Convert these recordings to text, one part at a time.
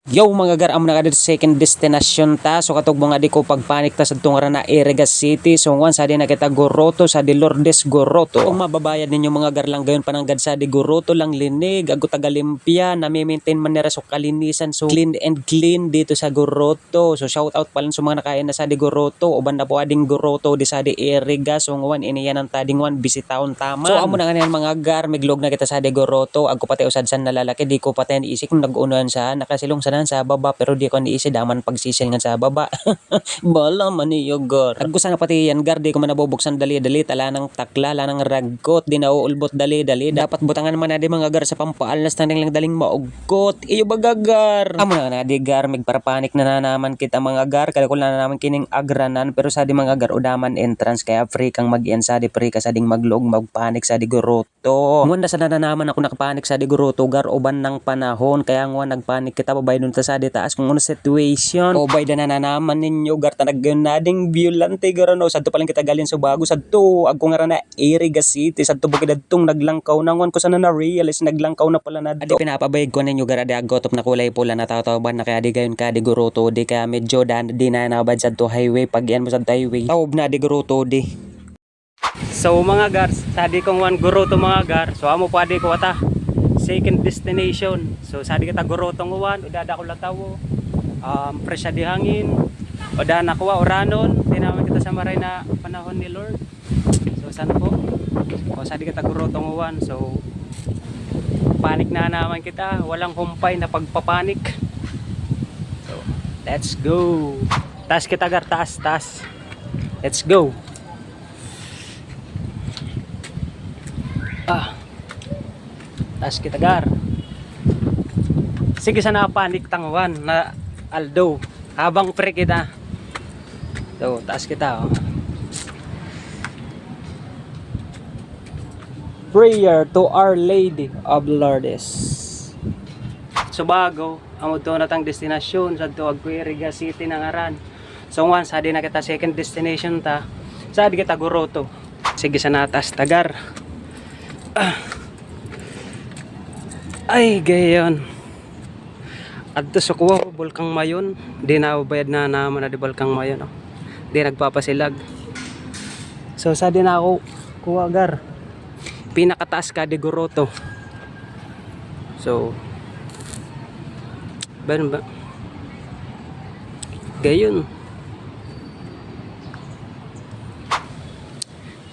Yo mga gar, amo na ka dito sa second destination ta. So katog mga di ko pagpanik ta sa tungara na Iriga City. So once sa di nakita Goroto sa di Lourdes Goroto. Kung mababayad ninyo mga gar lang gayon pananggad sa di Goroto lang linig. Ago tagalimpya na maintain man nila so kalinisan. So clean and clean dito sa Goroto. So shout out pala sa mga nakain na sa di Goroto. Uban na po ading Goroto di sa di Iriga. So ngawan iniyan ang tading wan bisitaon taman. So amo na nga mga gar, miglog na kita sa di Goroto. Ago pati usad san na lalaki di ko pati isik kung nag-unuan sa nakasilong sa sa baba pero di ko ni isi daman pagsisil nga sa baba. Bala man niyo gar. Aggo sana pati yan gar di ko man nabubuksan dali-dali tala nang takla la nang ragkot di nauulbot dali-dali dapat butangan man na di mga gar sa pampaal na standing lang daling maugot. Iyo bagagar. Amo na di gar migparapanik na naman kita mga gar kada ko na naman kining agranan pero sa di mga gar udaman entrance kaya free kang mag-en sa di free ka sa ding maglog magpanik sa di Goroto. Ngunda sa naman ako nakapanik sa di Goroto gar uban ng panahon kaya ngwa nagpanik kita babay nun ta sa di taas kung ano situation o bay na naman ninyo gar tanag nading violante gar no sadto palang kita galin sa bago sadto agko nga na Iriga City sadto bukid adtong naglangkaw nangon ko sana na realize naglangkaw na pala na adi pinapabayad ko ninyo gar adi agotop na kulay pula na tawtaban na kaya di gayon ka di Goroto di kaya medyo di na nabad sadto highway pag yan mo sadto highway tawb na di Goroto di. So mga gar sadi kong wan Goroto mga gar so amo pa di ko ata second destination. So sa di kita Gorotong uwan, udada ko latawo. Fresh di hangin. Uda na kuha oranon, tinaman kita sa maray na panahon ni Lord. So saan po? O sa di kita Gorotong uwan. So panik na naman kita, walang humpay na pagpapanik. So let's go. Taas kita gar, taas. Let's go. Tas kita gar. Sige sana panik tangwan na Aldo habang pre kita. So taas kita oh. Prayer to Our Lady of Lourdes. So bago amo to natang destinasyon sa to Iriga City nang aran. So once sa di na kita second destination ta. Sa di kita Goroto. Sige sana taas tagar. Ay gayon. Adto sa kuha Bulkang Mayon. Di na bayad na naman na di Bulkang Mayon. Oh. Di nagpapasilag. So sa din ako kuha gar. Pinakataas ka di Goroto. So ba? Gayon.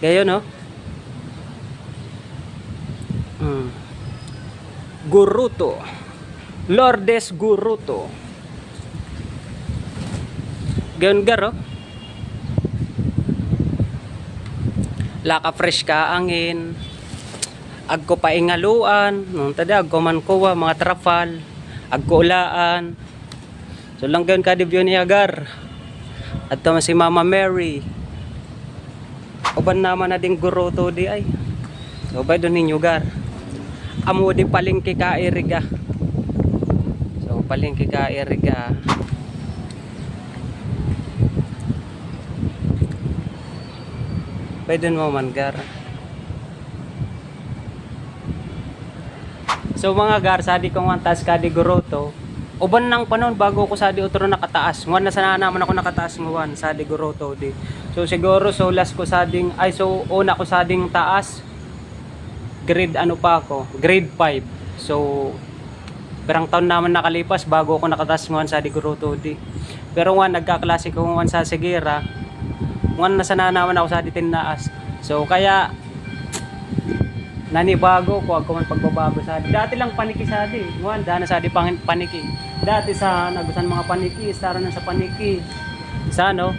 Gayon no? Goroto. Lourdes Goroto. Gayon gar oh. Laka fresh ka angin. Agko pa ingaluan, nung tada agko man kuha mga trafal, agko ulaan. So lang gayon ka di view ni agar. Adto man si Mama Mary. Uban naman na ding Goroto di ay. So bay doon ninyo gar. Amo di palengke ka Iriga. So palengke ka Iriga. Bay doon mo man gar. So mga gar sadi kong wantas ka di Goroto. Uban nang panon bago ko sadi utro nakataas. Ngwan na sana naman ako nakataas ngwan sadi Goroto di. So siguro so last ko sading ay so una ko sading taas. Grade ano pa ako, grade 5. So perang taon naman nakalipas bago ako nakataas ngwan sa di Goroto di. Pero ngwan nagkaklase ko ngwan sa Sigera. Ngwan na sana naman ako sa di tinaas. So kaya nanibago ko ako man pagbabago sa di. Dati lang paniki sa di. Ngwan dana sa di paniki. Dati sa nagusan mga paniki, stara na sa paniki. Sa ano?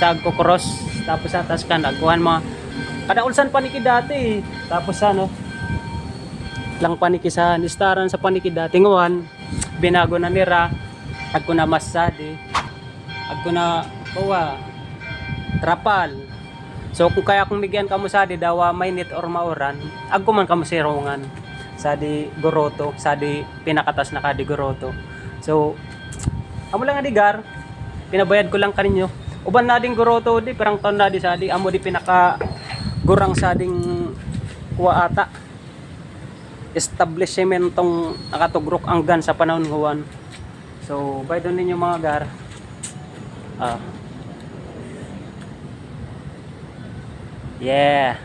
Sa agko cross tapos sa taas kan agkuhan mga kada ulsan paniki dati. Tapos ano? Lang paniki sa nistaran sa paniki dati ngwan. Binago na nira. Agko na masadi. Agko na kuha. Trapal. So kung kaya kung migyan kamo sa di dawa mainit or mauran, agko man kamo sirungan sa di Goroto, sa di pinakatas na ka di Goroto. So amo lang nga di gar. Pinabayad ko lang kaninyo. Uban na ding Goroto di perang taon na di sa di amo di pinaka gurang sading kuwa ata establishmentong nakatugrok ang gan sa panahon huwan So by doon ninyo mga gar. Yeah.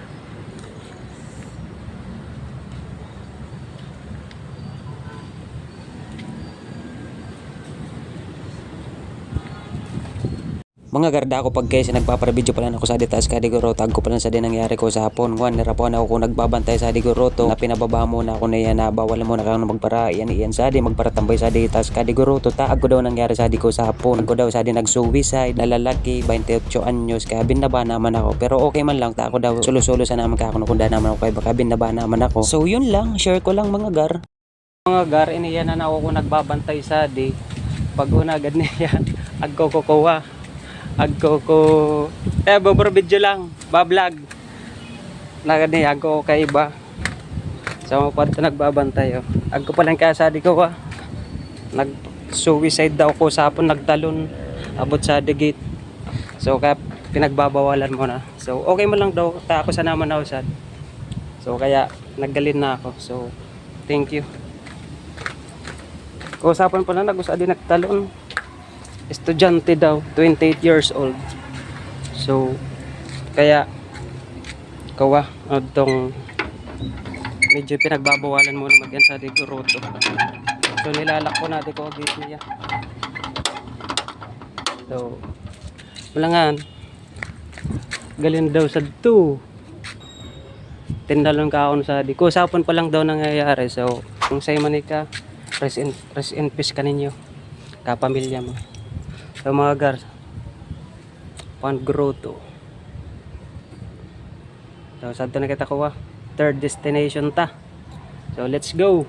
Mga garda ako pag kasi nagpapara-video pala ako sa detaas ka diguro tag ko pala sa din nangyari ko sa hapon ngwan nirapuan ako kung nagbabantay sa diguro to na pinababa mo na ako na yan na bawal mo na kang magpara iyan sa di magparatambay sa detaas ka diguro to taag ko daw nangyari sa di ko sa hapon ko daw sa di nag-suicide na lalaki 28 anyos kaya binaba naman ako pero okay man lang ta ako daw sulo-sulo sa naman ka ako kung naman ako kay baka binaba naman ako so yun lang share ko lang mga gar iniyan na ako kung nagbabantay sa di pag unagad niya agko bobor video lang bablog nagad niya agko kay iba sa mga parte nagbabantay agko pa lang kaya di ko nag suicide daw ko sa hapon nagtalon abot sa the gate so kaya pinagbabawalan mo na so okay mo lang daw ta ako sa naman usad so kaya naggalin na ako so thank you usapan pa na nag-usad din nagtalon estudyante daw 28 years old so kaya kawa tong medyo pinagbabawalan mo na magyan sa Diguroto so nilalak ko natin ko gate niya so malangan galing daw sa 2 tindalon ka ako sa di ko usapan pa lang daw nangyayari so kung sa'yo manika rest in peace ka ninyo kapamilya mo so mga gar Pangroto so sad to na kita ko third destination ta so let's go.